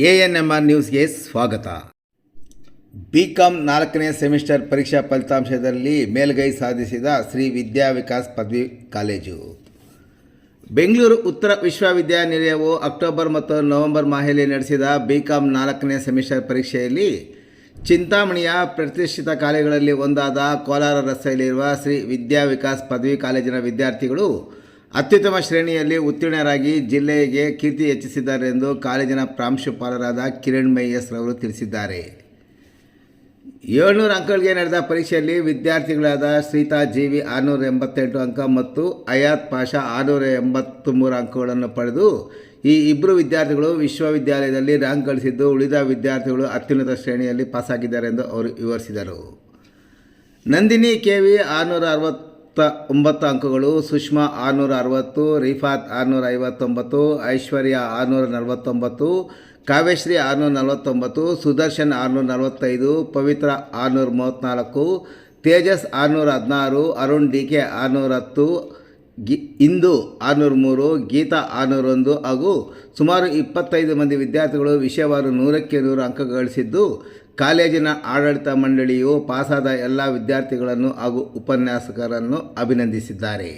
ANMR ನ್ಯೂಸ್ಗೆ ಸ್ವಾಗತ. BCom 4ನೇ ಸೆಮಿಸ್ಟರ್ ಪರೀಕ್ಷಾ ಫಲಿತಾಂಶದಲ್ಲಿ ಮೇಲುಗೈ ಸಾಧಿಸಿದ ಶ್ರೀ ವಿದ್ಯಾ ವಿಕಾಸ್ ಪದವಿ ಕಾಲೇಜು. ಬೆಂಗಳೂರು ಉತ್ತರ ವಿಶ್ವವಿದ್ಯಾನಿಲಯವು ಅಕ್ಟೋಬರ್ ಮತ್ತು ನವೆಂಬರ್ ಮಾಹೆಯಲ್ಲಿ ನಡೆಸಿದ BCom 4ನೇ ಸೆಮಿಸ್ಟರ್ ಪರೀಕ್ಷೆಯಲ್ಲಿ ಚಿಂತಾಮಣಿಯ ಪ್ರತಿಷ್ಠಿತ ಕಾಲೇಜುಗಳಲ್ಲಿ ಒಂದಾದ ಕೋಲಾರ ರಸ್ತೆಯಲ್ಲಿರುವ ಶ್ರೀ ವಿದ್ಯಾ ವಿಕಾಸ್ ಪದವಿ ಕಾಲೇಜಿನ ವಿದ್ಯಾರ್ಥಿಗಳು ಅತ್ಯುತ್ತಮ ಶ್ರೇಣಿಯಲ್ಲಿ ಉತ್ತೀರ್ಣರಾಗಿ ಜಿಲ್ಲೆಗೆ ಕೀರ್ತಿ ಹೆಚ್ಚಿಸಿದ್ದಾರೆ ಎಂದು ಕಾಲೇಜಿನ ಪ್ರಾಂಶುಪಾಲರಾದ ಕಿರಣ್ ಮೈಯಸ್ ರವರು ತಿಳಿಸಿದ್ದಾರೆ. 700 ಅಂಕಗಳಿಗೆ ನಡೆದ ಪರೀಕ್ಷೆಯಲ್ಲಿ ವಿದ್ಯಾರ್ಥಿಗಳಾದ ಶ್ರೀತಾ ಜೀವಿ 688 ಅಂಕ ಮತ್ತು ಅಯಾತ್ ಪಾಷಾ 683 ಅಂಕಗಳನ್ನು ಪಡೆದು ಈ ಇಬ್ಬರು ವಿದ್ಯಾರ್ಥಿಗಳು ವಿಶ್ವವಿದ್ಯಾಲಯದಲ್ಲಿ ರ್ಯಾಂಕ್ ಗಳಿಸಿದ್ದು, ಉಳಿದ ವಿದ್ಯಾರ್ಥಿಗಳು ಅತ್ಯುನ್ನತ ಶ್ರೇಣಿಯಲ್ಲಿ ಪಾಸಾಗಿದ್ದಾರೆ ಎಂದು ಅವರು ವಿವರಿಸಿದರು. ನಂದಿನಿ ಕೆವಿ 669 ಅಂಕಗಳು, ಸುಷ್ಮಾ 660, ರಿಫಾತ್ 659, ಐಶ್ವರ್ಯ 649, ಕಾವ್ಯಶ್ರೀ 649, ಸುದರ್ಶನ್ 645, ಪವಿತ್ರ 634, ತೇಜಸ್ 616, ಅರುಣ್ DK 610, ಇಂದು 603, ಗೀತಾ 601 ಹಾಗೂ ಸುಮಾರು 25 ಮಂದಿ ವಿದ್ಯಾರ್ಥಿಗಳು ವಿಷಯವಾರು 100ಕ್ಕೆ 100 ಅಂಕ ಗಳಿಸಿದ್ದು, ಕಾಲೇಜಿನ ಆಡಳಿತ ಮಂಡಳಿಯು ಪಾಸಾದ ಎಲ್ಲ ವಿದ್ಯಾರ್ಥಿಗಳನ್ನು ಹಾಗೂ ಉಪನ್ಯಾಸಕರನ್ನು ಅಭಿನಂದಿಸಿದ್ದಾರೆ.